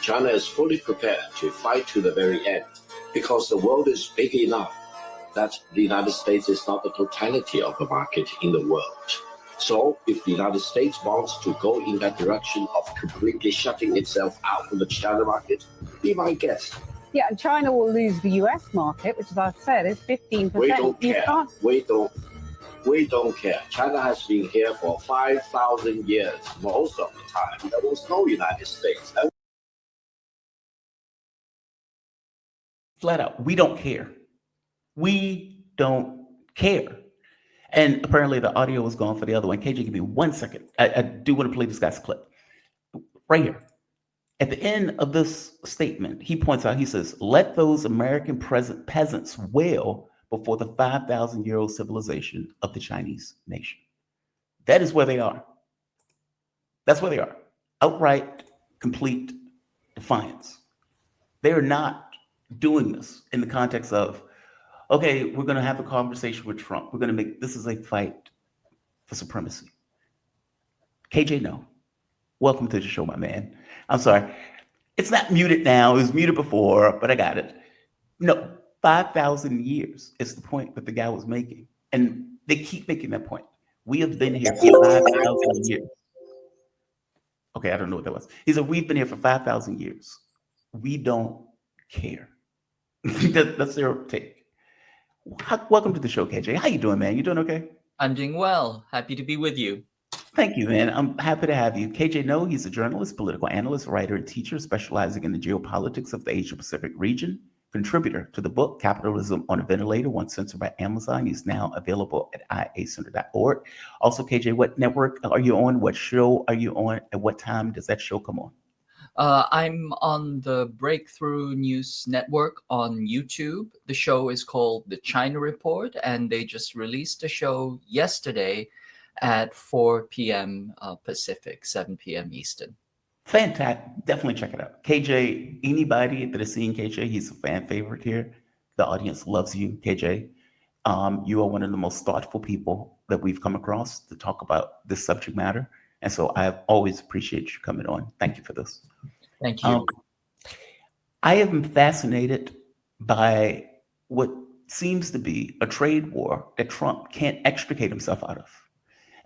China is fully prepared to fight to the very end because the world is big enough that the United States is not the totality of the market in the world. So if the United States wants to go in that direction of completely shutting itself out from the China market, be my guest. Yeah, and China will lose the US market, which, as I've said, is 15%. We don't care. We don't care. China has been here for 5,000 years. Most of the time, there was no United States. Flat out, we don't care. We don't care. And apparently the audio was gone for the other one. KJ, give me 1 second. I do want to play this guy's clip. Right here. At the end of this statement, he points out, he says, let those American peasants wail before the 5,000-year-old civilization of the Chinese nation. That is where they are. That's where they are. Outright, complete defiance. They're not doing this in the context of, okay, we're going to have a conversation with Trump. We're going to make this is a fight for supremacy. KJ, no. Welcome to the show, my man. I'm sorry. It's not muted now. It was muted before, but I got it. No, 5,000 years is the point that the guy was making. And they keep making that point. We have been here for 5,000 years. Okay, I don't know what that was. He said, we've been here for 5,000 years. We don't care. That's their take. Welcome to the show, KJ. How you doing, man? You doing okay? I'm doing well. Happy to be with you. Thank you, man. I'm happy to have you. KJ No, he's a journalist, political analyst, writer, and teacher specializing in the geopolitics of the Asia-Pacific region. Contributor to the book, Capitalism on a Ventilator, once censored by Amazon. He's now available at iacenter.org. Also, KJ, what network are you on? What show are you on? At what time does that show come on? I'm on the Breakthrough News Network on YouTube. The show is called The China Report, and they just released the show yesterday at 4 p.m. Pacific, 7 p.m. Eastern. Fantastic. Definitely check it out. KJ, anybody that has seen KJ, he's a fan favorite here. The audience loves you, KJ. You are one of the most thoughtful people that we've come across to talk about this subject matter. And so I always appreciate you coming on. Thank you for this. Thank you. I have been fascinated by what seems to be a trade war that Trump can't extricate himself out of.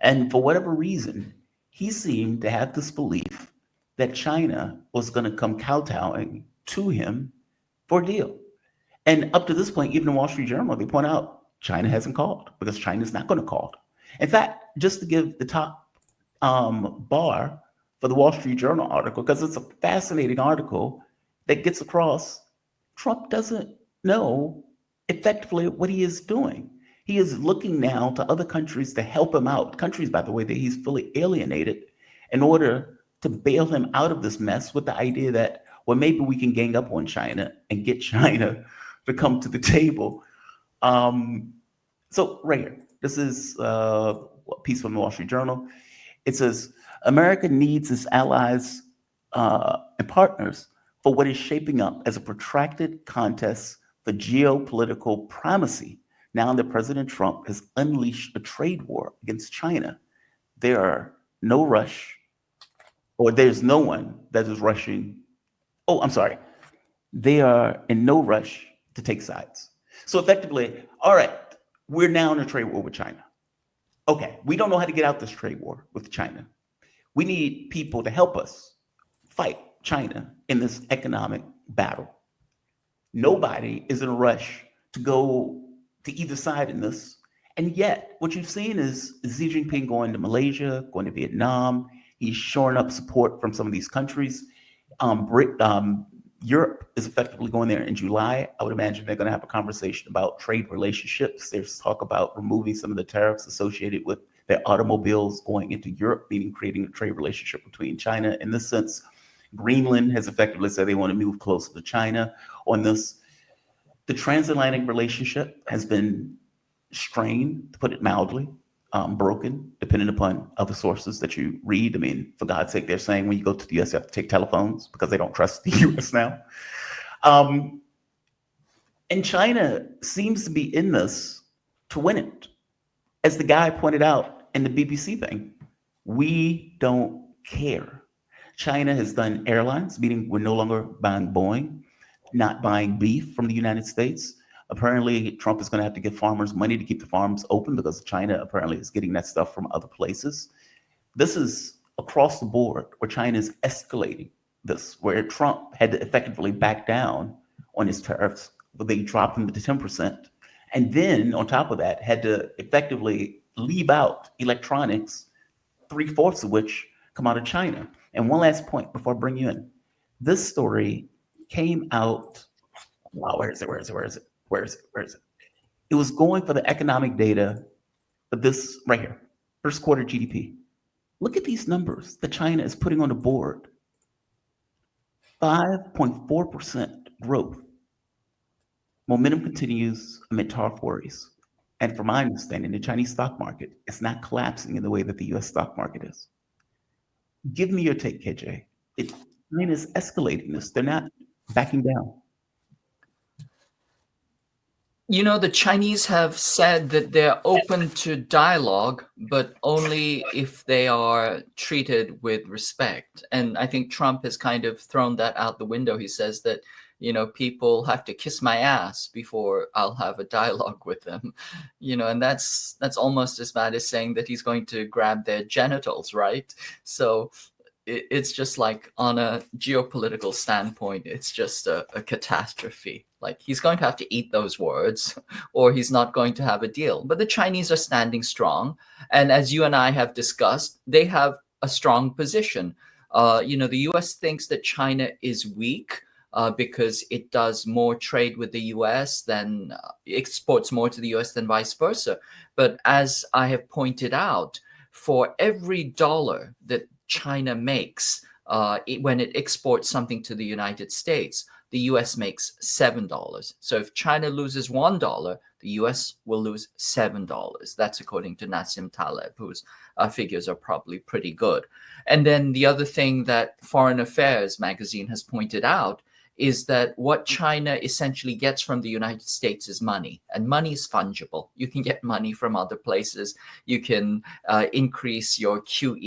And for whatever reason, he seemed to have this belief that China was going to come kowtowing to him for a deal. And up to this point, even the Wall Street Journal, they point out China hasn't called because China's not going to call. In fact, just to give the top bar for the Wall Street Journal article, because it's a fascinating article that gets across, Trump doesn't know effectively what he is doing. He is looking now to other countries to help him out, countries, by the way, that he's fully alienated, in order to bail him out of this mess with the idea that, well, maybe we can gang up on China and get China to come to the table. So right here, this is a piece from the Wall Street Journal. It says, America needs its allies and partners for what is shaping up as a protracted contest for geopolitical primacy. Now that President Trump has unleashed a trade war against China, there are no rush, or there's no one that is rushing. Oh, I'm sorry. They are in no rush to take sides. So effectively, all right, we're now in a trade war with China. Okay, we don't know how to get out this trade war with China. We need people to help us fight China in this economic battle. Nobody is in a rush to go to either side in this. And yet, what you've seen is Xi Jinping going to Malaysia, going to Vietnam. He's shoring up support from some of these countries. Europe is effectively going there in July. I would imagine they're going to have a conversation about trade relationships. There's talk about removing some of the tariffs associated with their automobiles going into Europe, meaning creating a trade relationship between China. In this sense, Greenland has effectively said they want to move closer to China on this. The transatlantic relationship has been strained, to put it mildly, broken, depending upon other sources that you read. I mean, for God's sake, they're saying when you go to the US, you have to take telephones because they don't trust the US now. And China seems to be in this to win it. As the guy pointed out in the BBC thing, we don't care. China has done airlines, meaning we're no longer buying Boeing, not buying beef from the United States. Apparently, Trump is going to have to give farmers money to keep the farms open because China apparently is getting that stuff from other places. This is across the board where China is escalating this, where Trump had to effectively back down on his tariffs, but they dropped them to 10%. And then on top of that, had to effectively leave out electronics, three-fourths of which come out of China. And one last point before I bring you in. This story came out, wow, where is it? It was going for the economic data, but this right here, first quarter GDP. Look at these numbers that China is putting on the board. 5.4% growth. Momentum continues amid tariff worries. And from my understanding, the Chinese stock market is not collapsing in the way that the US stock market is. Give me your take, KJ. China is escalating this. They're not backing down. You know, the Chinese have said that they're open to dialogue, but only if they are treated with respect. And I think Trump has kind of thrown that out the window. He says that, you know, people have to kiss my ass before I'll have a dialogue with them. You know, and that's almost as bad as saying that he's going to grab their genitals, right? So it's just like, on a geopolitical standpoint, it's just a catastrophe. Like, he's going to have to eat those words or he's not going to have a deal. But the Chinese are standing strong. And as you and I have discussed, they have a strong position. You know, the US thinks that China is weak because it does more trade with the US than exports more to the US than vice versa. But as I have pointed out, for every dollar that China makes when it exports something to the United States, the US makes $7. So if China loses $1, the US will lose $7. That's according to Nassim Taleb, whose figures are probably pretty good. And then the other thing that Foreign Affairs magazine has pointed out is that what China essentially gets from the United States is money, and money is fungible. You can get money from other places. You can increase your QE.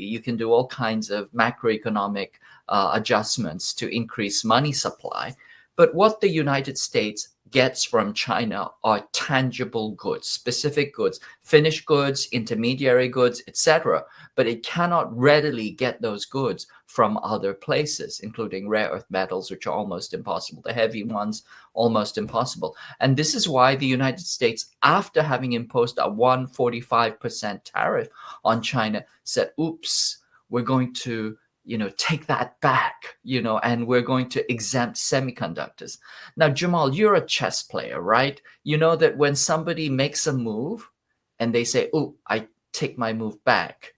You can do all kinds of macroeconomic adjustments to increase money supply. But what the United States gets from China are tangible goods, specific goods, finished goods, intermediary goods, etc. But it cannot readily get those goods from other places, including rare earth metals, which are almost impossible. The heavy ones, almost impossible. And this is why the United States, after having imposed a 145% tariff on China, said, oops, we're going to take that back, and we're going to exempt semiconductors. Now, Jamal, you're a chess player, right? You know that when somebody makes a move and they say, oh, I take my move back,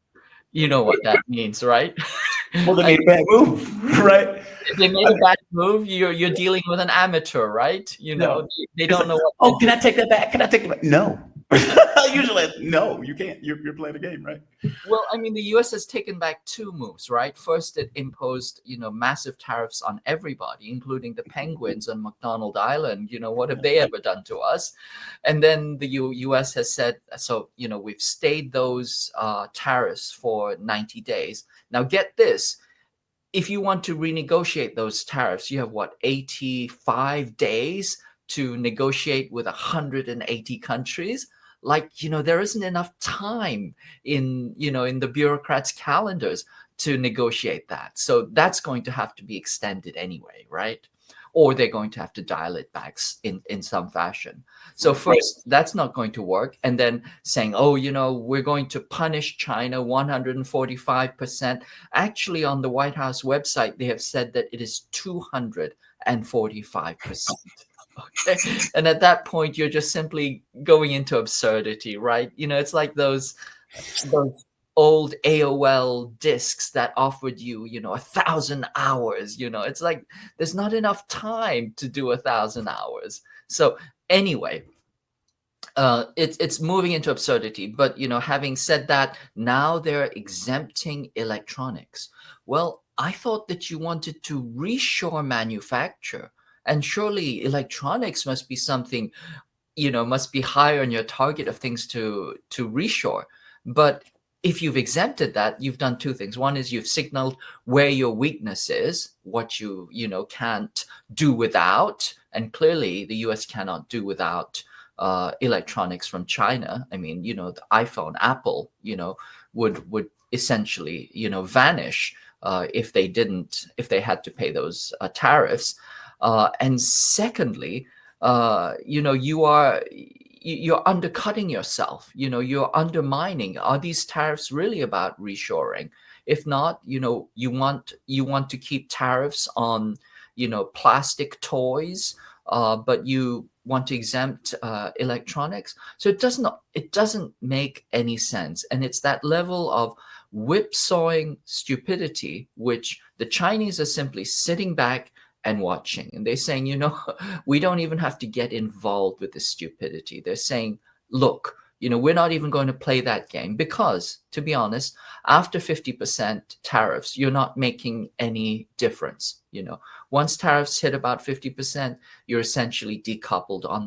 you know what that means, right? Well, they made a bad move, right? If they made a bad move, you're dealing with an amateur, right? No. They don't know what. Oh, can I take that back? Can I take it back? No. Usually, no, you can't. You're playing a game, right? Well, I mean, the U.S. has taken back two moves, right? First, it imposed, massive tariffs on everybody, including the penguins on McDonald Island. What have they ever done to us? And then the U.S. has said, so, we've stayed those tariffs for 90 days. Now, get this. If you want to renegotiate those tariffs, you have 85 days to negotiate with 180 countries. There isn't enough time in the bureaucrats' calendars to negotiate that. So that's going to have to be extended anyway, right? Or they're going to have to dial it back in some fashion. So first, that's not going to work. And then saying, we're going to punish China 145%. Actually, on the White House website, they have said that it is 245%. Okay. And at that point, you're just simply going into absurdity, right? It's like those old AOL discs that offered you, 1,000 hours. It's like there's not enough time to do 1,000 hours. So anyway, it's moving into absurdity. But having said that, now they're exempting electronics. Well, I thought that you wanted to reshore manufacture. And surely electronics must be something, must be higher on your target of things to reshore. But if you've exempted that, you've done two things. One is you've signaled where your weakness is, what you can't do without, and clearly the U.S. cannot do without electronics from China. I mean, the iPhone, Apple, would essentially vanish if they had to pay those tariffs. And secondly, you're undercutting yourself. You're undermining. Are these tariffs really about reshoring? If not, you want to keep tariffs on plastic toys, but you want to exempt electronics. So it doesn't make any sense. And it's that level of whipsawing stupidity which the Chinese are simply sitting back and watching. And they're saying, we don't even have to get involved with the stupidity. They're saying, look, we're not even going to play that game because, to be honest, after 50% tariffs, you're not making any difference. Once tariffs hit about 50%, you're essentially decoupled on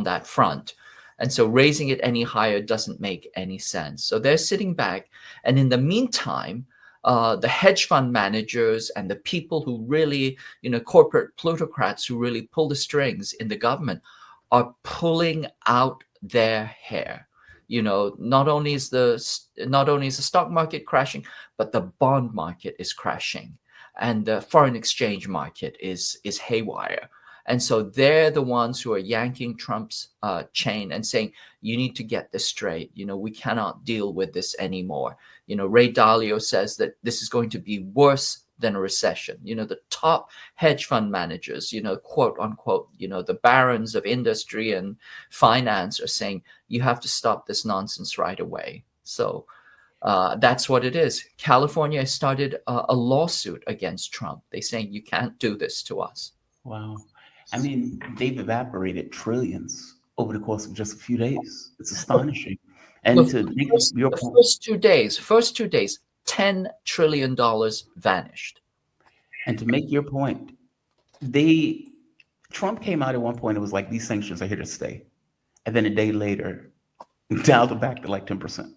that front. And so raising it any higher doesn't make any sense. So they're sitting back. And in the meantime, the hedge fund managers and the people who really, corporate plutocrats who really pull the strings in the government are pulling out their hair. Not only is the stock market crashing, but the bond market is crashing, and the foreign exchange market is haywire. And so they're the ones who are yanking Trump's chain and saying, you need to get this straight. We cannot deal with this anymore. Ray Dalio says that this is going to be worse than a recession. The top hedge fund managers, quote unquote, the barons of industry and finance are saying, you have to stop this nonsense right away. So that's what it is. California started a lawsuit against Trump. They're saying, you can't do this to us. Wow. I mean, they've evaporated trillions over the course of just a few days. It's astonishing. And to make your point, first two days, $10 trillion vanished. And to make your point, Trump came out at one point, it was like, these sanctions are here to stay. And then a day later, dialed it back to like 10%.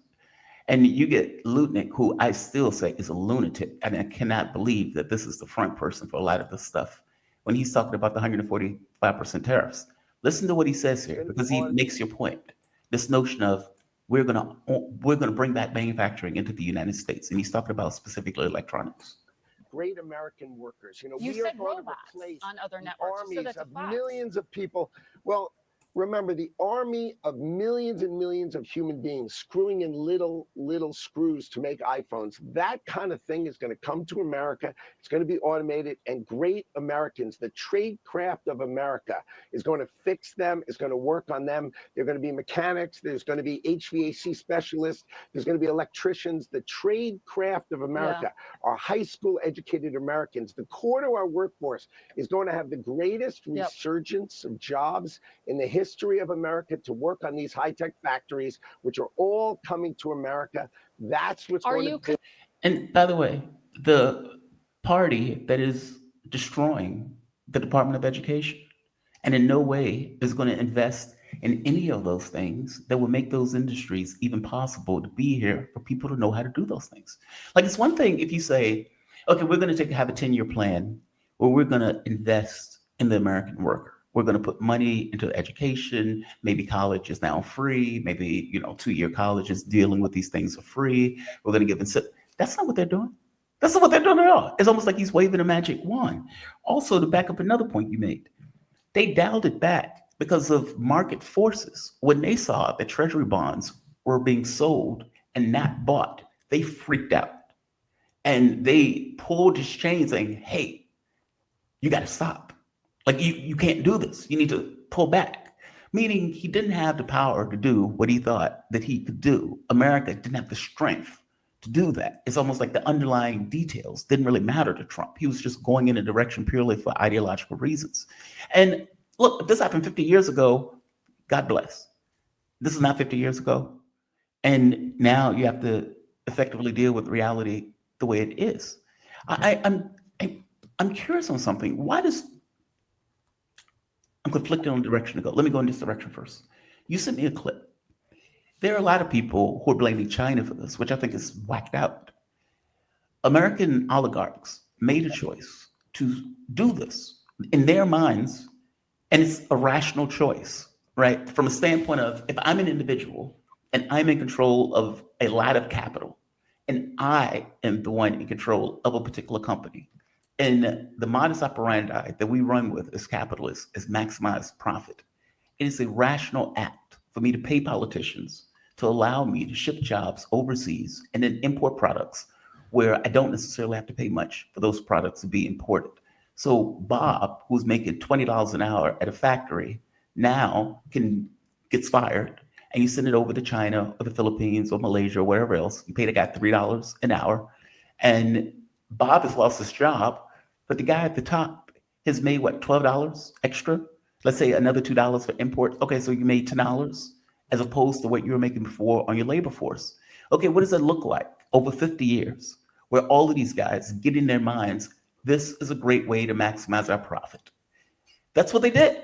And you get Lutnick, who I still say is a lunatic. And I cannot believe that this is the front person for a lot of this stuff. When he's talking about the 145% tariffs, listen to what he says here, because he makes your point. This notion of we're gonna bring back manufacturing into the United States, and he's talking about specifically electronics. Great American workers. You we said are going to robots replace on other networks. armies So of millions of people. Well, remember, the army of millions and millions of human beings screwing in little screws to make iPhones. That kind of thing is going to come to America. It's going to be automated, and great Americans, the trade craft of America, is going to fix them, is going to work on them. They're going to be mechanics. There's going to be HVAC specialists. There's going to be electricians. The trade craft of America are high school educated Americans. The core to our workforce is going to have the greatest resurgence of jobs in the history of America to work on these high-tech factories, which are all coming to America. That's what's going to. And by the way, the party that is destroying the Department of Education and in no way is going to invest in any of those things that would make those industries even possible to be here for people to know how to do those things. Like, it's one thing if you say, okay, we're going to have a 10-year plan where we're going to invest in the American worker. We're going to put money into education. Maybe college is now free. Maybe, 2-year college is dealing with these things for free. We're going to give them. That's not what they're doing. That's not what they're doing at all. It's almost like he's waving a magic wand. Also, to back up another point you made, they dialed it back because of market forces. When they saw that treasury bonds were being sold and not bought, they freaked out. And they pulled his chain saying, hey, you got to stop. Like, you can't do this. You need to pull back. Meaning he didn't have the power to do what he thought that he could do. America didn't have the strength to do that. It's almost like the underlying details didn't really matter to Trump. He was just going in a direction purely for ideological reasons. And look, if this happened 50 years ago, God bless. This is not 50 years ago. And now you have to effectively deal with reality the way it is. I'm curious on something. I'm conflicted on the direction to go. Let me go in this direction first. You sent me a clip. There are a lot of people who are blaming China for this, which I think is whacked out. American oligarchs made a choice to do this in their minds, and it's a rational choice, right? From a standpoint of if I'm an individual and I'm in control of a lot of capital, and I am the one in control of a particular company, and the modus operandi that we run with as capitalists is maximize profit. It is a rational act for me to pay politicians to allow me to ship jobs overseas and then import products where I don't necessarily have to pay much for those products to be imported. So Bob, who's making $20 an hour at a factory, now gets fired, and you send it over to China or the Philippines or Malaysia or wherever else. You pay the guy $3 an hour, and Bob has lost his job, but the guy at the top has made what, $12 extra? Let's say another $2 for import. Okay, so you made $10 as opposed to what you were making before on your labor force. Okay, what does that look like over 50 years, where all of these guys get in their minds, this is a great way to maximize our profit? That's what they did.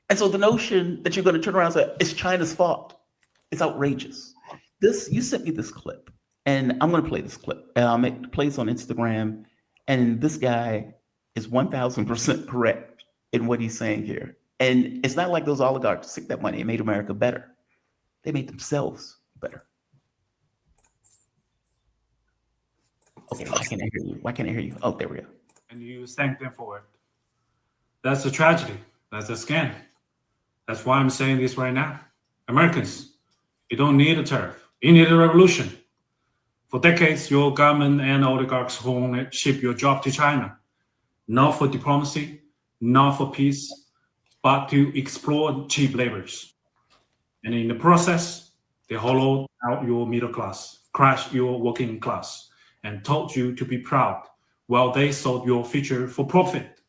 And so the notion that you're going to turn around and say, it's China's fault, it's outrageous. You sent me this clip, and I'm going to play this clip. It plays on Instagram, and this guy is 1,000% correct in what he's saying here. And it's not like those oligarchs took that money and made America better. They made themselves better. Okay, why can't I hear you? Why can't I hear you? Oh, there we go. And you thank them for it. That's a tragedy. That's a scam. That's why I'm saying this right now. Americans, you don't need a tariff. You need a revolution. For decades, your government and oligarchs won't ship your job to China, not for diplomacy, not for peace, but to exploit cheap labors. And in the process, they hollowed out your middle class, crushed your working class, and told you to be proud while they sold your future for profit.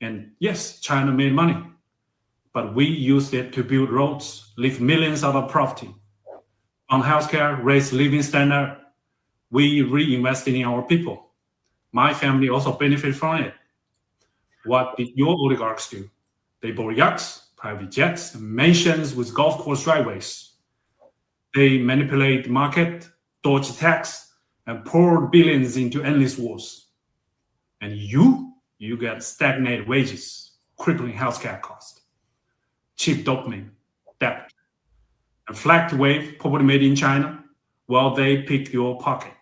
And yes, China made money, but we used it to build roads, lift millions out of poverty. On healthcare, raise living standard, we reinvested in our people. My family also benefited from it. What did your oligarchs do? They bought yachts, private jets, and mansions with golf course driveways. They manipulate the market, dodge tax, and poured billions into endless wars. And you get stagnated wages, crippling healthcare costs, cheap dopamine, debt, and flagged wave property made in China while they picked your pocket.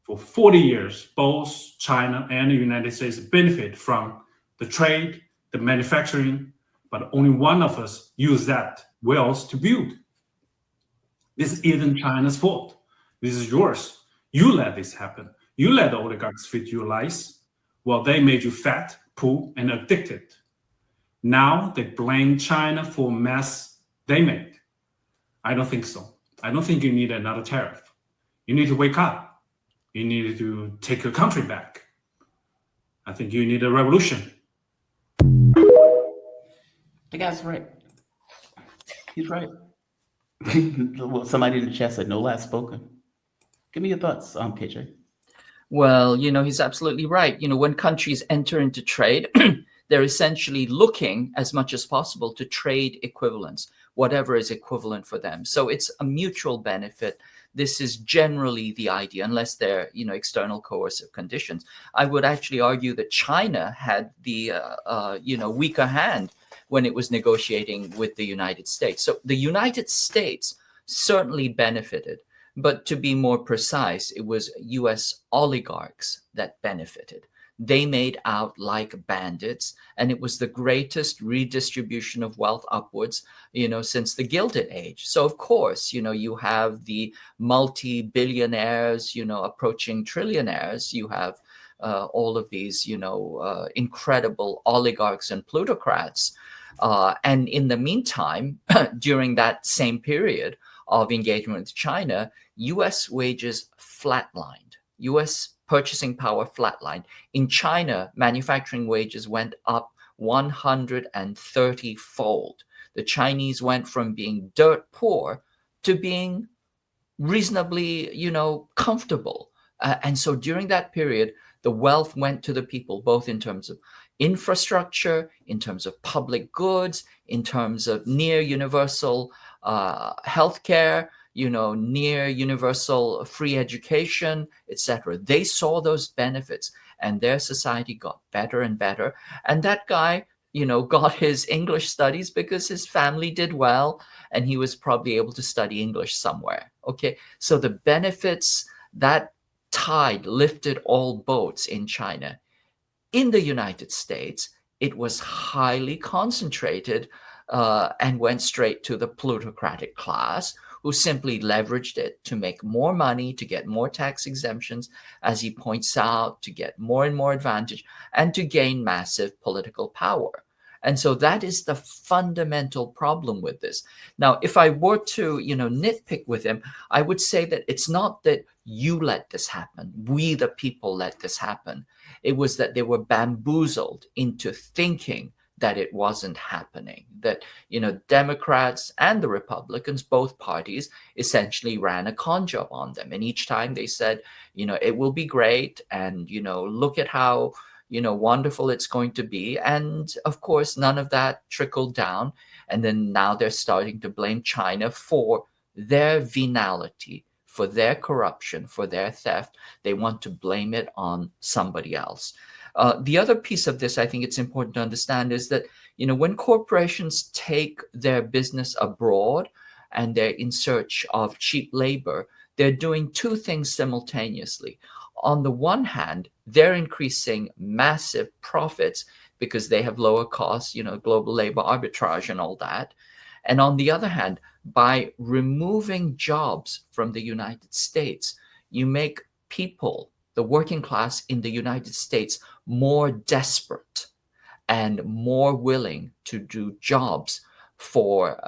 For 40 years, both China and the United States benefit from the trade, the manufacturing, but only one of us used that wealth to build. This isn't China's fault. This is yours. You let this happen. You let the oligarchs feed you lies while they made you fat, poor, and addicted. Now they blame China for mess they made. I don't think so. I don't think you need another tariff. You need to wake up. You need to take your country back. I think you need a revolution. The guy's right. He's right. Well, somebody in the chat said, no last spoken. Give me your thoughts, KJ. Well, he's absolutely right. When countries enter into trade, they're essentially looking as much as possible to trade equivalents, whatever is equivalent for them. So it's a mutual benefit. This is generally the idea, unless there are, external coercive conditions. I would actually argue that China had the, weaker hand when it was negotiating with the United States. So the United States certainly benefited. But to be more precise, it was U.S. oligarchs that benefited. They made out like bandits, and it was the greatest redistribution of wealth upwards, since the Gilded Age. So, of course, you have the multi-billionaires, approaching trillionaires. You have all of these, incredible oligarchs and plutocrats. And in the meantime, during that same period of engagement with China, U.S. wages flatlined. U.S. purchasing power flatlined. In China, manufacturing wages went up 130-fold. The Chinese went from being dirt poor to being reasonably, comfortable. And so during that period, the wealth went to the people, both in terms of infrastructure, in terms of public goods, in terms of near universal healthcare, near universal free education, etc. They saw those benefits, and their society got better and better. And that guy, got his English studies because his family did well, and he was probably able to study English somewhere. Okay, so the benefits, that tide lifted all boats in China. In the United States, it was highly concentrated and went straight to the plutocratic class, who simply leveraged it to make more money, to get more tax exemptions, as he points out, to get more and more advantage, and to gain massive political power. And so that is the fundamental problem with this. Now, if I were to, nitpick with him, I would say that it's not that you let this happen, we the people let this happen. It was that they were bamboozled into thinking that it wasn't happening, that, Democrats and the Republicans, both parties, essentially ran a con job on them. And each time they said, it will be great, and, look at how, wonderful it's going to be. And of course, none of that trickled down. And then now they're starting to blame China for their venality, for their corruption, for their theft. They want to blame it on somebody else. The other piece of this, I think it's important to understand, is that, when corporations take their business abroad and they're in search of cheap labor, they're doing two things simultaneously. On the one hand, they're increasing massive profits because they have lower costs, global labor arbitrage and all that. And on the other hand, by removing jobs from the United States, you make people, the working class in the United States, more desperate and more willing to do jobs for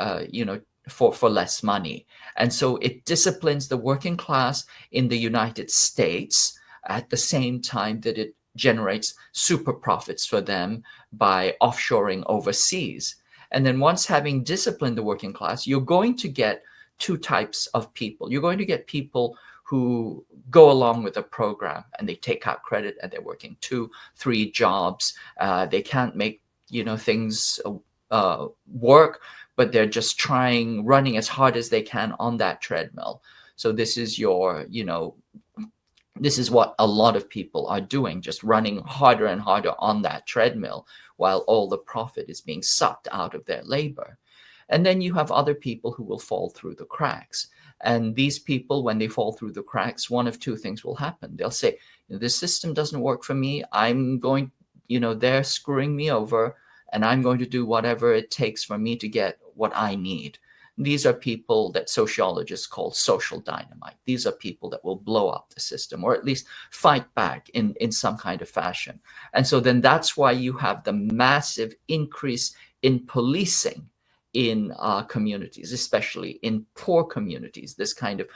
less money. And so it disciplines the working class in the United States at the same time that it generates super profits for them by offshoring overseas. And then once having disciplined the working class, you're going to get two types of people. You're going to get people who go along with a program and they take out credit and they're working 2-3 jobs. They can't make, things work, but they're just running as hard as they can on that treadmill. So this is this is what a lot of people are doing, just running harder and harder on that treadmill while all the profit is being sucked out of their labor. And then you have other people who will fall through the cracks. And these people, when they fall through the cracks, one of two things will happen. They'll say, this system doesn't work for me. I'm going, they're screwing me over, and I'm going to do whatever it takes for me to get what I need. These are people that sociologists call social dynamite. These are people that will blow up the system, or at least fight back in some kind of fashion. And so then that's why you have the massive increase in policing in communities, especially in poor communities, this kind of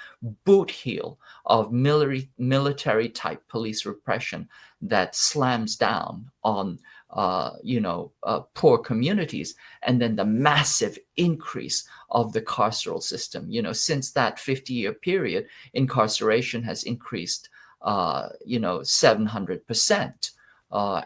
boot heel of military type police repression that slams down on poor communities. And then the massive increase of the carceral system. Since that 50-year period, incarceration has increased 700%.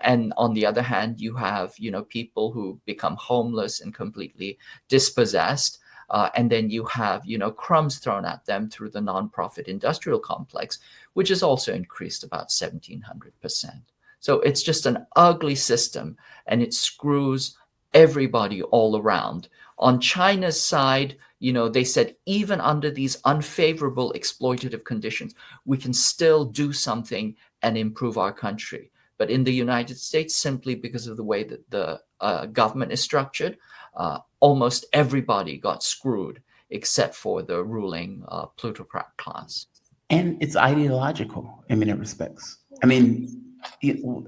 And on the other hand, you have, people who become homeless and completely dispossessed. And then you have, crumbs thrown at them through the nonprofit industrial complex, which has also increased about 1,700%. So it's just an ugly system, and it screws everybody all around. On China's side, they said even under these unfavorable exploitative conditions, we can still do something and improve our country. But in the United States, simply because of the way that the government is structured, almost everybody got screwed except for the ruling plutocrat class. And it's ideological in many respects. I mean,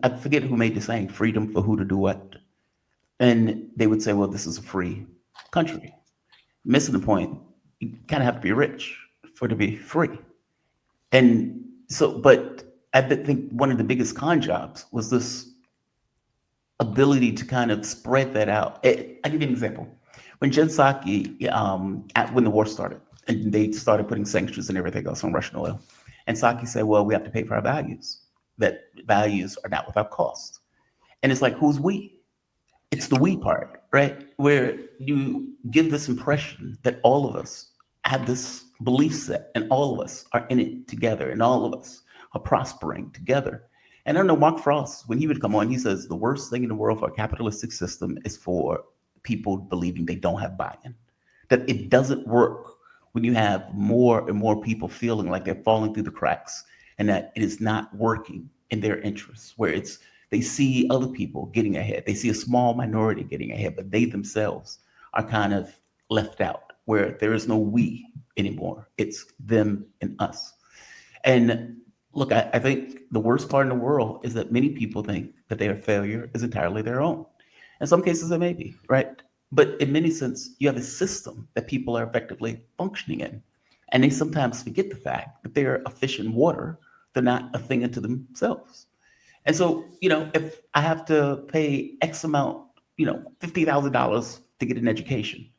I forget who made the saying, freedom for who to do what. And they would say, well, this is a free country. Missing the point, you kind of have to be rich for it to be free. And so, but I think one of the biggest con jobs was this ability to kind of spread that out. I'll give you an example. When Jen Psaki, when the war started, and they started putting sanctions and everything else on Russian oil, and Psaki said, well, we have to pay for our values, that values are not without cost. And it's like, who's we? It's the we part, right? Where you give this impression that all of us have this belief set and all of us are in it together and all of us are prospering together. And I don't know, Mark Frost, when he would come on, he says the worst thing in the world for a capitalistic system is for people believing they don't have buy-in, that it doesn't work when you have more and more people feeling like they're falling through the cracks and that it is not working in their interests, where it's they see other people getting ahead. They see a small minority getting ahead, but they themselves are kind of left out, where there is no we anymore. It's them and us. And look, I think the worst part in the world is that many people think that their failure is entirely their own. In some cases, it may be, right? But in many sense, you have a system that people are effectively functioning in. And they sometimes forget the fact that they're a fish in water. They're not a thing unto themselves. And so, if I have to pay X amount, $50,000 to get an education,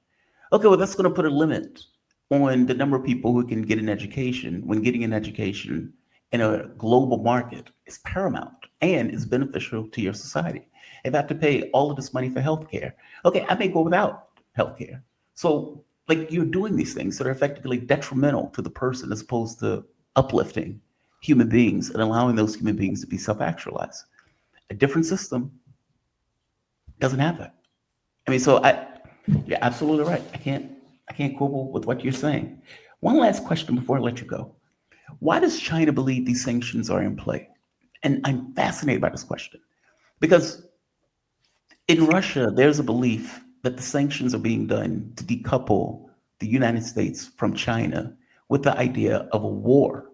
okay, well, that's going to put a limit on the number of people who can get an education when getting an education in a global market is paramount and is beneficial to your society. If I have to pay all of this money for healthcare, okay, I may go without healthcare. So, like, you're doing these things that are effectively detrimental to the person as opposed to uplifting human beings and allowing those human beings to be self-actualized. A different system doesn't have that. I mean, so you're absolutely right. I can't quibble with what you're saying. One last question before I let you go. Why does China believe these sanctions are in play? And I'm fascinated by this question because in Russia, there's a belief that the sanctions are being done to decouple the United States from China with the idea of a war.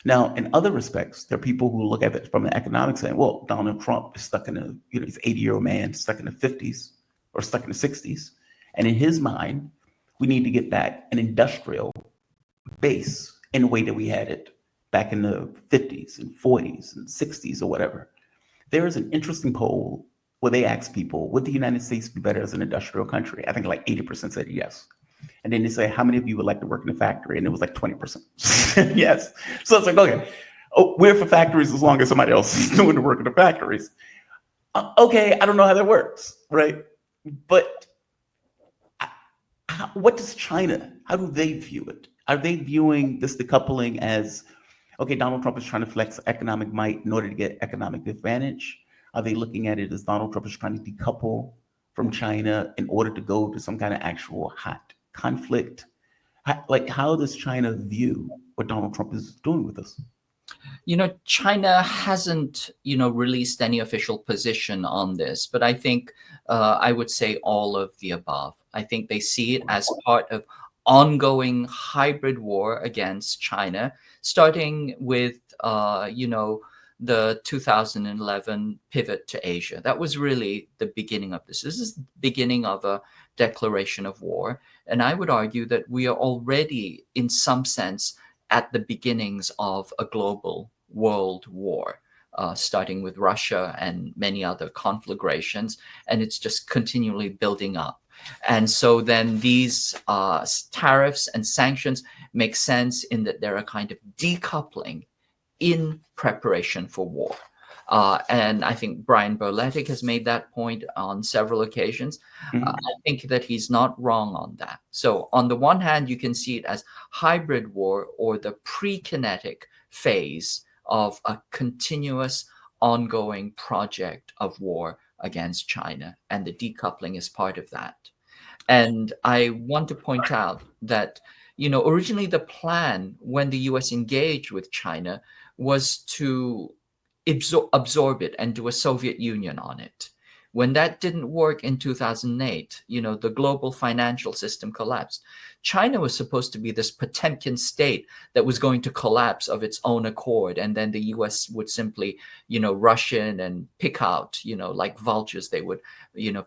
Now, in other respects, there are people who look at it from an economic saying, well, Donald Trump is stuck in he's an 80-year-old man stuck in the 50s or stuck in the 60s. And in his mind, we need to get back an industrial base in the way that we had it back in the 50s and 40s and 60s or whatever. There is an interesting poll where they asked people, would the United States be better as an industrial country? I think like 80% said yes. And then they say, how many of you would like to work in a factory? And it was like 20%. Yes. So it's like, okay, we're for factories as long as somebody else is doing the work in the factories. Okay, I don't know how that works, right? But what does China, how do they view it? Are they viewing this decoupling as, okay, Donald Trump is trying to flex economic might in order to get economic advantage? Are they looking at it as Donald Trump is trying to decouple from China in order to go to some kind of actual hot conflict? How does China view what Donald Trump is doing with this? China hasn't, released any official position on this, but I think I would say all of the above. I think they see it as part of ongoing hybrid war against China, starting with, the 2011 pivot to Asia. That was really the beginning of this. This is the beginning of a declaration of war. And I would argue that we are already, in some sense, at the beginnings of a global world war, starting with Russia and many other conflagrations. And it's just continually building up. And so then these tariffs and sanctions make sense in that they're a kind of decoupling in preparation for war. And I think Brian Berletic has made that point on several occasions. I think that he's not wrong on that. So on the one hand, you can see it as hybrid war or the pre-kinetic phase of a continuous ongoing project of war against China. And the decoupling is part of that. And I want to point out that, originally the plan when the US engaged with China was to absorb it and do a Soviet Union on it. When that didn't work in 2008, the global financial system collapsed. China was supposed to be this Potemkin state that was going to collapse of its own accord. And then the US would simply, rush in and pick out, like vultures, they would,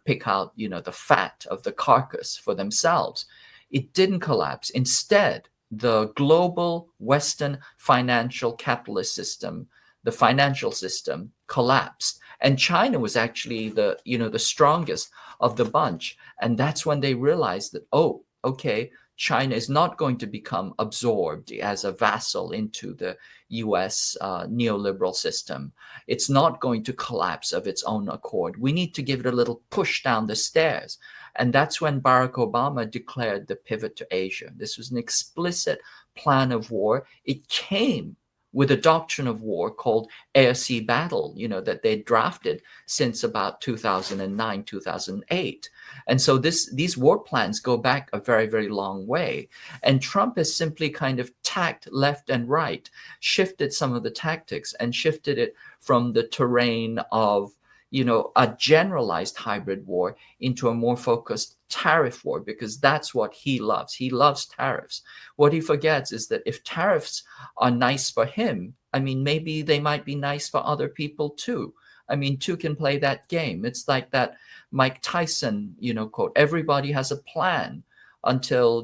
pick out, the fat of the carcass for themselves. It didn't collapse. Instead, the global Western financial capitalist system, the financial system, collapsed. And China was actually the strongest of the bunch. And that's when they realized that, oh, okay, China is not going to become absorbed as a vassal into the US neoliberal system. It's not going to collapse of its own accord. We need to give it a little push down the stairs. And that's when Barack Obama declared the pivot to Asia. This was an explicit plan of war. It came with a doctrine of war called air sea battle, that they drafted since about 2009, 2008. And so these war plans go back a very, very long way. And Trump has simply kind of tacked left and right, shifted some of the tactics and shifted it from the terrain of a generalized hybrid war into a more focused tariff war, because that's what he loves. He loves tariffs. What he forgets is that if tariffs are nice for him, I mean, maybe they might be nice for other people too. I mean, two can play that game. It's like that Mike Tyson, quote, everybody has a plan until,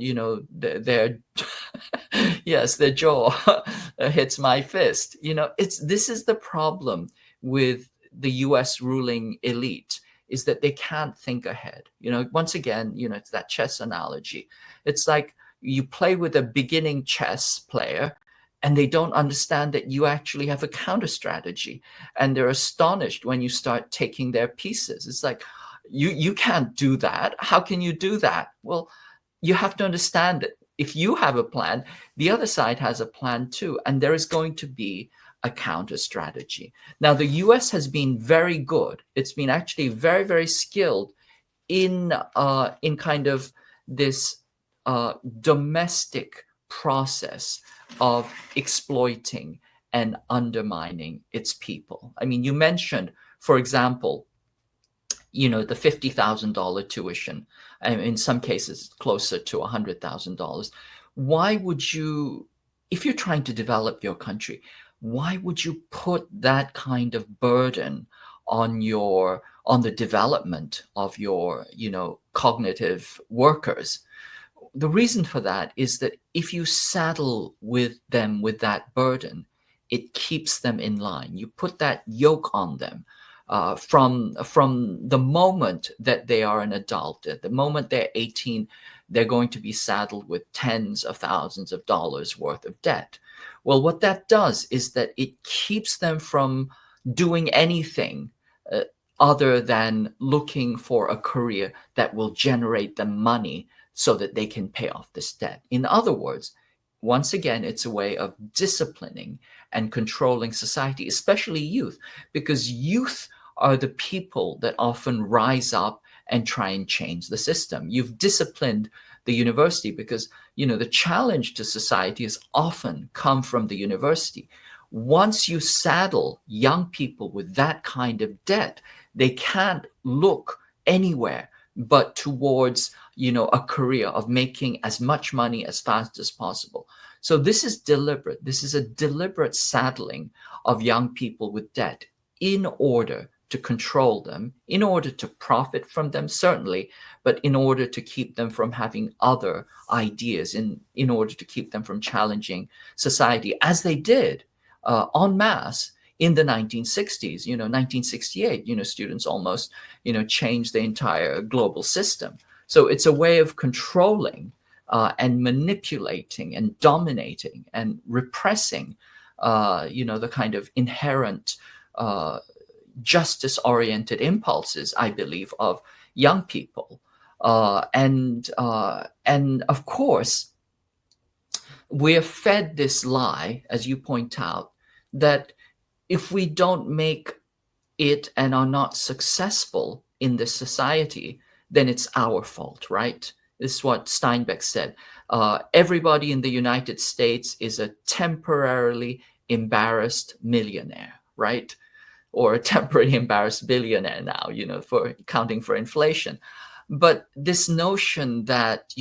their yes, their jaw hits my fist. This is the problem with the US ruling elite, is that they can't think ahead. Once again, it's that chess analogy. It's like you play with a beginning chess player and they don't understand that you actually have a counter strategy, and they're astonished when you start taking their pieces. It's like, you can't do that. How can you do that? Well, you have to understand that if you have a plan, the other side has a plan too, and there is going to be a counter strategy. Now, the US has been very good. It's been actually very, very skilled in kind of this domestic process of exploiting and undermining its people. I mean, you mentioned, for example, the $50,000 tuition, and in some cases closer to $100,000. Why would you, if you're trying to develop your country, why would you put that kind of burden on the development of your, cognitive workers? The reason for that is that if you saddle with them with that burden, it keeps them in line. You put that yoke on them from the moment that they are an adult. At the moment they're 18, they're going to be saddled with tens of thousands of dollars worth of debt. Well, what that does is that it keeps them from doing anything other than looking for a career that will generate them money so that they can pay off this debt. In other words, once again, it's a way of disciplining and controlling society, especially youth, because youth are the people that often rise up and try and change the system. You've disciplined the university because, the challenge to society has often come from the university. Once you saddle young people with that kind of debt, they can't look anywhere but towards, a career of making as much money as fast as possible. So this is deliberate. This is a deliberate saddling of young people with debt in order to control them, in order to profit from them, certainly, but in order to keep them from having other ideas, in order to keep them from challenging society, as they did en masse in the 1960s. 1968, students almost, changed the entire global system. So it's a way of controlling and manipulating and dominating and repressing, the kind of inherent justice-oriented impulses, I believe, of young people. And of course, we're fed this lie, as you point out, that if we don't make it and are not successful in this society, then it's our fault, right? This is what Steinbeck said. Everybody in the United States is a temporarily embarrassed millionaire, right? Or a temporarily embarrassed billionaire now, for accounting for inflation. But this notion that,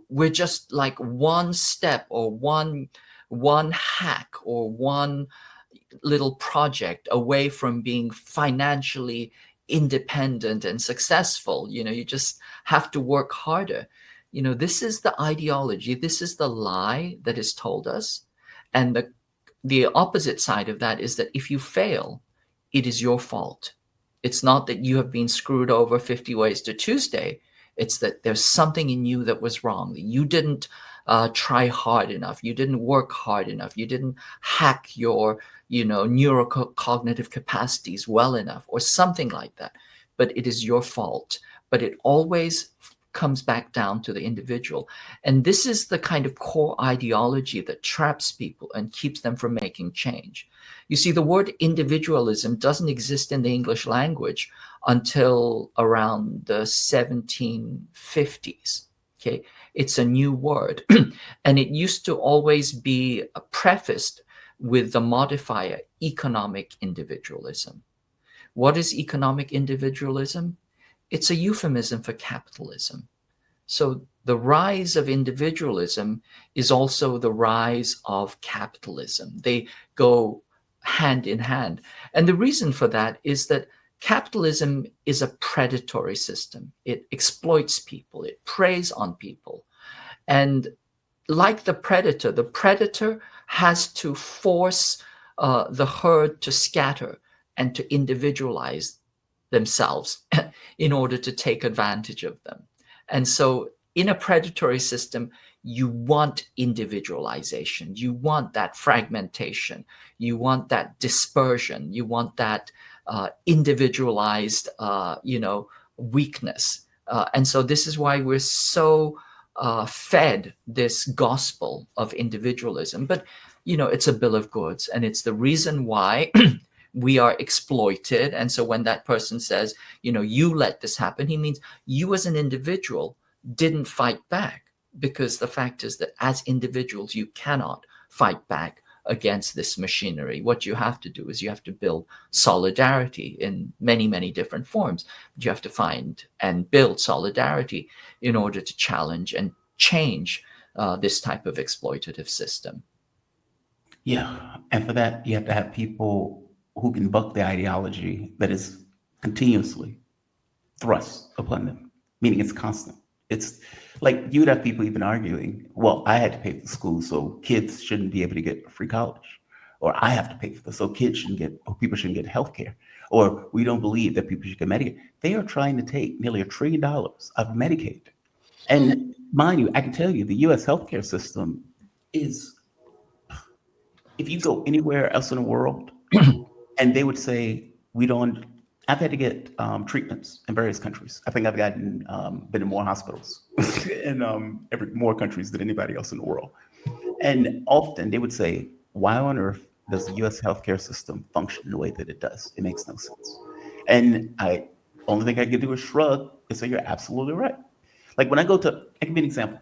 we're just like one step or one hack or one little project away from being financially independent and successful, you just have to work harder. This is the ideology, this is the lie that is told us. And the opposite side of that is that if you fail, it is your fault. It's not that you have been screwed over 50 ways to Tuesday. It's that there's something in you that was wrong, that you didn't try hard enough, you didn't work hard enough, you didn't hack your neurocognitive capacities well enough, or something like that. But it is your fault. But it always comes back down to the individual. And this is the kind of core ideology that traps people and keeps them from making change. You see, the word individualism doesn't exist in the English language until around the 1750s. Okay, it's a new word. And it used to always be prefaced with the modifier economic individualism. What is economic individualism? It's a euphemism for capitalism. So the rise of individualism is also the rise of capitalism. They go hand in hand. And the reason for that is that capitalism is a predatory system. It exploits people, it preys on people. And like the predator has to force the herd to scatter and to individualize themselves in order to take advantage of them. And so in a predatory system, you want individualization, you want that fragmentation, you want that dispersion, you want that individualized weakness. And so this is why we're so fed this gospel of individualism. But it's a bill of goods, and it's the reason why we are exploited. And so when that person says, you let this happen, he means you as an individual didn't fight back, because the fact is that as individuals, you cannot fight back against this machinery. What you have to do is you have to build solidarity in many, many different forms. You have to find and build solidarity in order to challenge and change this type of exploitative system. Yeah. And for that, you have to have people who can buck the ideology that is continuously thrust upon them, meaning it's constant. It's like you'd have people even arguing, well, I had to pay for school, so kids shouldn't be able to get free college. Or I have to pay for this, so people shouldn't get health care. Or we don't believe that people should get Medicaid. They are trying to take nearly $1 trillion of Medicaid. And mind you, I can tell you, the US healthcare system is, if you go anywhere else in the world, and they would say, I've had to get treatments in various countries. I think I've been in more hospitals in more countries than anybody else in the world. And often they would say, why on earth does the US healthcare system function the way that it does? It makes no sense. And only thing I can do is shrug and say, you're absolutely right. Like when I can give you an example.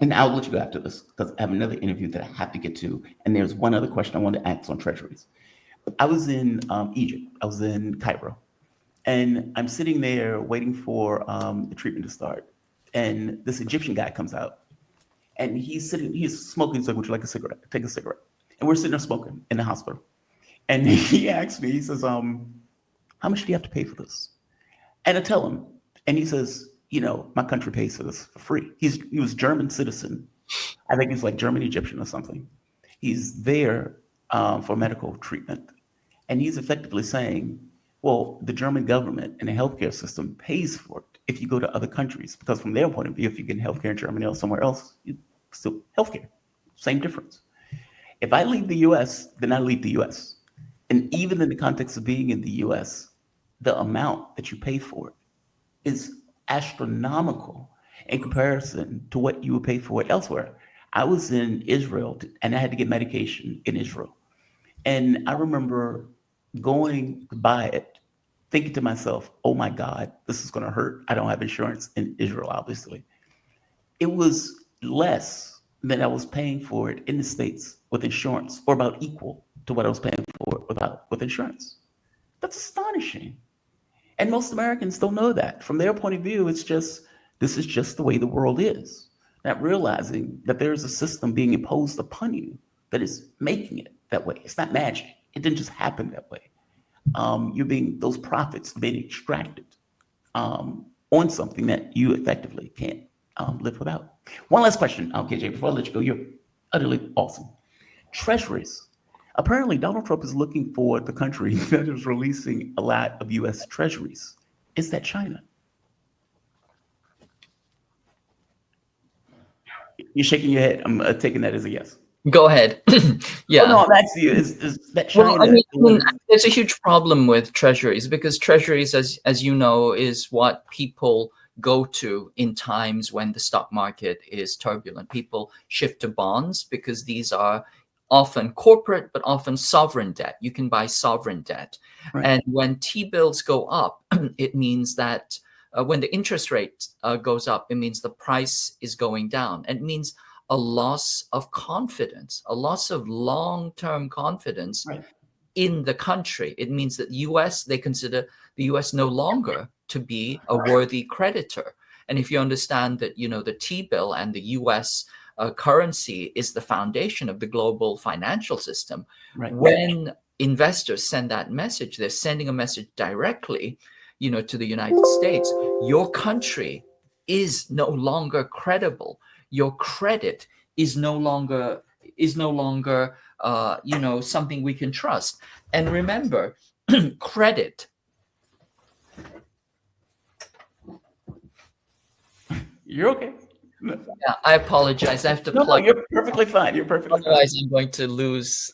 And I'll let you go after this because I have another interview that I have to get to. And there's one other question I want to ask on treasuries. I was in Egypt. I was in Cairo. And I'm sitting there waiting for the treatment to start. And this Egyptian guy comes out. And he's smoking. He's like, would you like a cigarette? Take a cigarette. And we're sitting there smoking in the hospital. And he asks me, he says, how much do you have to pay for this? And I tell him. And he says, my country pays for this for free. He was German citizen. I think he's like German Egyptian or something. He's there for medical treatment. And he's effectively saying, well, the German government and the healthcare system pays for it if you go to other countries, because from their point of view, if you get healthcare in Germany or somewhere else, it's still healthcare, same difference. If I leave the US, then I leave the US. And even in the context of being in the US, the amount that you pay for it is astronomical in comparison to what you would pay for it elsewhere. I was in Israel and I had to get medication in Israel. And I remember going to buy it, thinking to myself, oh my God, this is going to hurt. I don't have insurance in Israel, obviously. It was less than I was paying for it in the States with insurance, or about equal to what I was paying for it with insurance. That's astonishing. And most Americans don't know that. From their point of view, this is just the way the world is. Not realizing that there's a system being imposed upon you that is making it that way. It's not magic. It didn't just happen that way. Those profits are being extracted on something that you effectively can't live without. One last question, KJ, before I let you go. You're utterly awesome. Treasuries. Apparently, Donald Trump is looking for the country that is releasing a lot of U.S. treasuries. Is that China? You're shaking your head. I'm taking that as a yes. Go ahead. Oh Yeah. no, I'm asking you. Is that Well, China? there's a huge problem with treasuries because treasuries, as you know, is what people go to in times when the stock market is turbulent. People shift to bonds because these are often corporate, but often sovereign debt. You can buy sovereign debt. Right. And when T-bills go up, it means that when the interest rate goes up, it means the price is going down. It means a loss of confidence, a loss of long-term confidence Right. in the country. It means that they consider the US no longer to be a worthy creditor. And if you understand that, the T-bill and the US currency is the foundation of the global financial system, Right. when investors send that message, they're sending a message directly, to the United States. Your country is no longer credible. Your credit is no longer something we can trust. And remember, credit. You're okay. No, Yeah, I apologize. I have to plug. you're perfectly fine. You're perfectly fine. Otherwise, I'm going to lose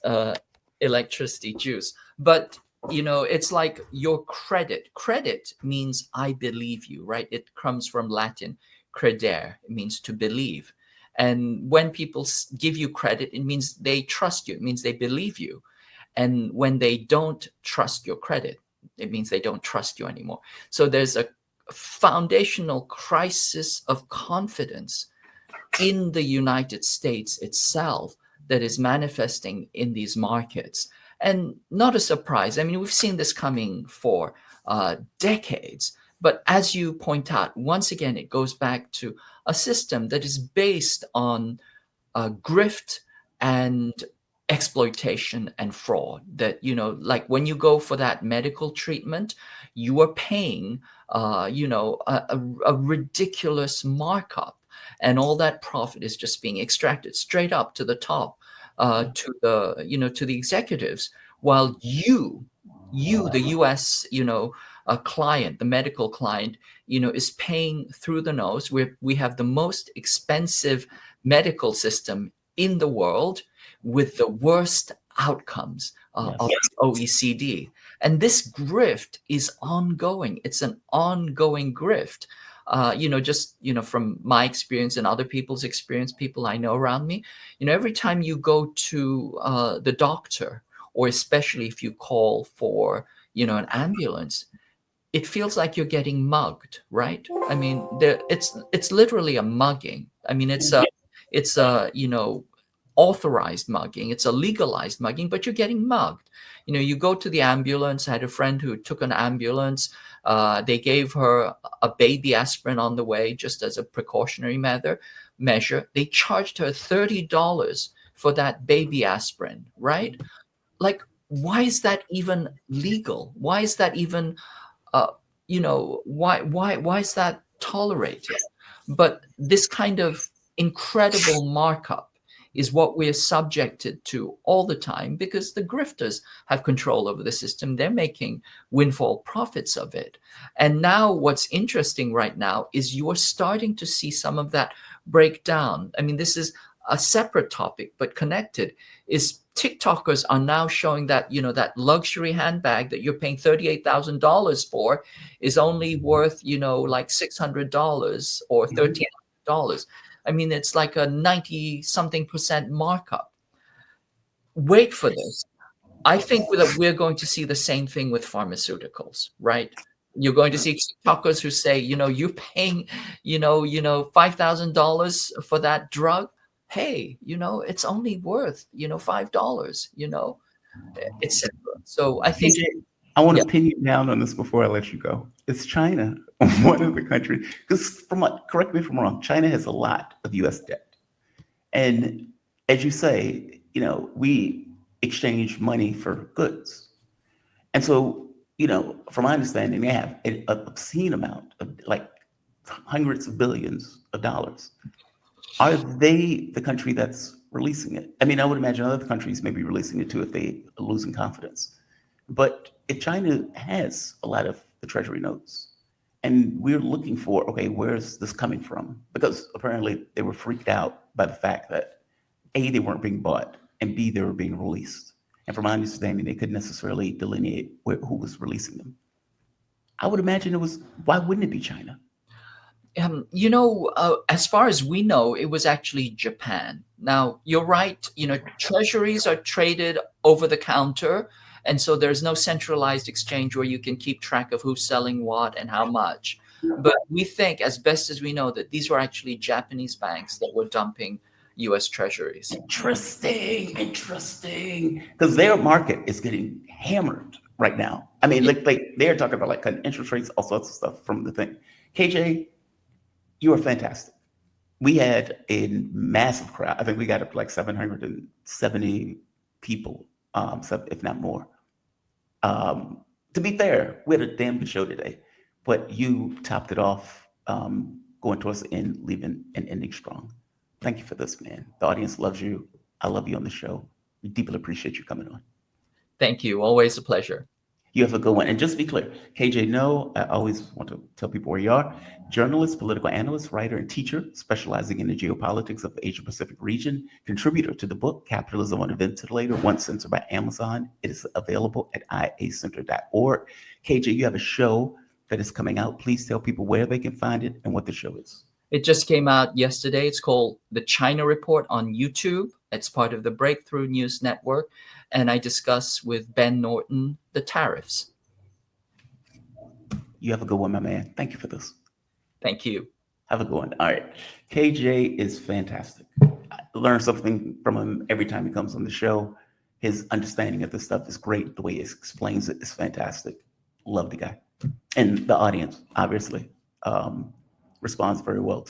electricity juice. But it's like your credit. Credit means I believe you, right? It comes from Latin credere. It means to believe. And when people give you credit, it means they trust you. It means they believe you. And when they don't trust your credit, it means they don't trust you anymore. So there's a foundational crisis of confidence in the United States itself that is manifesting in these markets. And not a surprise. I mean, we've seen this coming for decades. But as you point out, once again, it goes back to a system that is based on grift and exploitation and fraud. That, like when you go for that medical treatment, you are paying, a ridiculous markup. And all that profit is just being extracted straight up to the top, to the executives, while you, the U.S., a client, the medical client, is paying through the nose. We have the most expensive medical system in the world with the worst outcomes Yes. of the OECD. And this grift is ongoing. It's an ongoing grift. From my experience and other people's experience, people I know around me, every time you go to the doctor, or especially if you call for, an ambulance, it feels like you're getting mugged, right? I mean, it's literally a mugging. I mean, it's a authorized mugging. It's a legalized mugging, but you're getting mugged. You go to the ambulance. I had a friend who took an ambulance. They gave her a baby aspirin on the way, just as a precautionary measure. They charged her $30 for that baby aspirin, right? Like, why is that even legal? Why is that even why is that tolerated? But this kind of incredible markup is what we're subjected to all the time because the grifters have control over the system. They're making windfall profits of it. And now what's interesting right now is you're starting to see some of that break down. I mean, this is a separate topic, but connected, is TikTokers are now showing that, that luxury handbag that you're paying $38,000 for is only worth, like $600 or $1,300. I mean, it's like a 90-something% markup. Wait for this. I think that we're going to see the same thing with pharmaceuticals, right? You're going to see TikTokers who say, you're paying, $5,000 for that drug. Hey, it's only worth, $5, etc. So I think I want to pin you down on this before I let you go. It's China, one of the countries, because correct me if I'm wrong, China has a lot of U.S. debt. And as you say, we exchange money for goods. And so, from my understanding, they have an obscene amount of like hundreds of billions of dollars. Are they the country that's releasing it? I mean, I would imagine other countries may be releasing it too if they are losing confidence. But if China has a lot of the treasury notes And we're looking for, okay, where's this coming from? Because apparently they were freaked out by the fact that A, they weren't being bought, and B, they were being released. And from my understanding, they couldn't necessarily delineate who was releasing them. I would imagine why wouldn't it be China? As far as we know, it was actually Japan. Now, you're right. Treasuries are traded over the counter. And so there's no centralized exchange where you can keep track of who's selling what and how much. But we think, as best as we know, that these were actually Japanese banks that were dumping US treasuries. Interesting. Because their market is getting hammered right now. I mean, they're talking about like cutting interest rates, all sorts of stuff from the thing. KJ, you are fantastic. We had a massive crowd. I think we got up to like 770 people, if not more. To be fair, we had a damn good show today, but you topped it off, going towards the end, leaving and ending strong. Thank you for this, man. The audience loves you. I love you on the show. We deeply appreciate you coming on. Thank you. Always a pleasure. You have a good one. And just to be clear, KJ, no, I always want to tell people where you are. Journalist, political analyst, writer, and teacher, specializing in the geopolitics of the Asia-Pacific region, contributor to the book, Capitalism on a Ventilator, once censored by Amazon. It is available at iacenter.org. KJ, you have a show that is coming out. Please tell people where they can find it and what the show is. It just came out yesterday. It's called The China Report on YouTube. It's part of the Breakthrough News Network. And I discuss with Ben Norton the tariffs. You have a good one, my man. Thank you for this. Thank you. Have a good one. All right. KJ is fantastic. I learn something from him every time he comes on the show. His understanding of this stuff is great. The way he explains it is fantastic. Love the guy. And the audience, obviously, responds very well to him.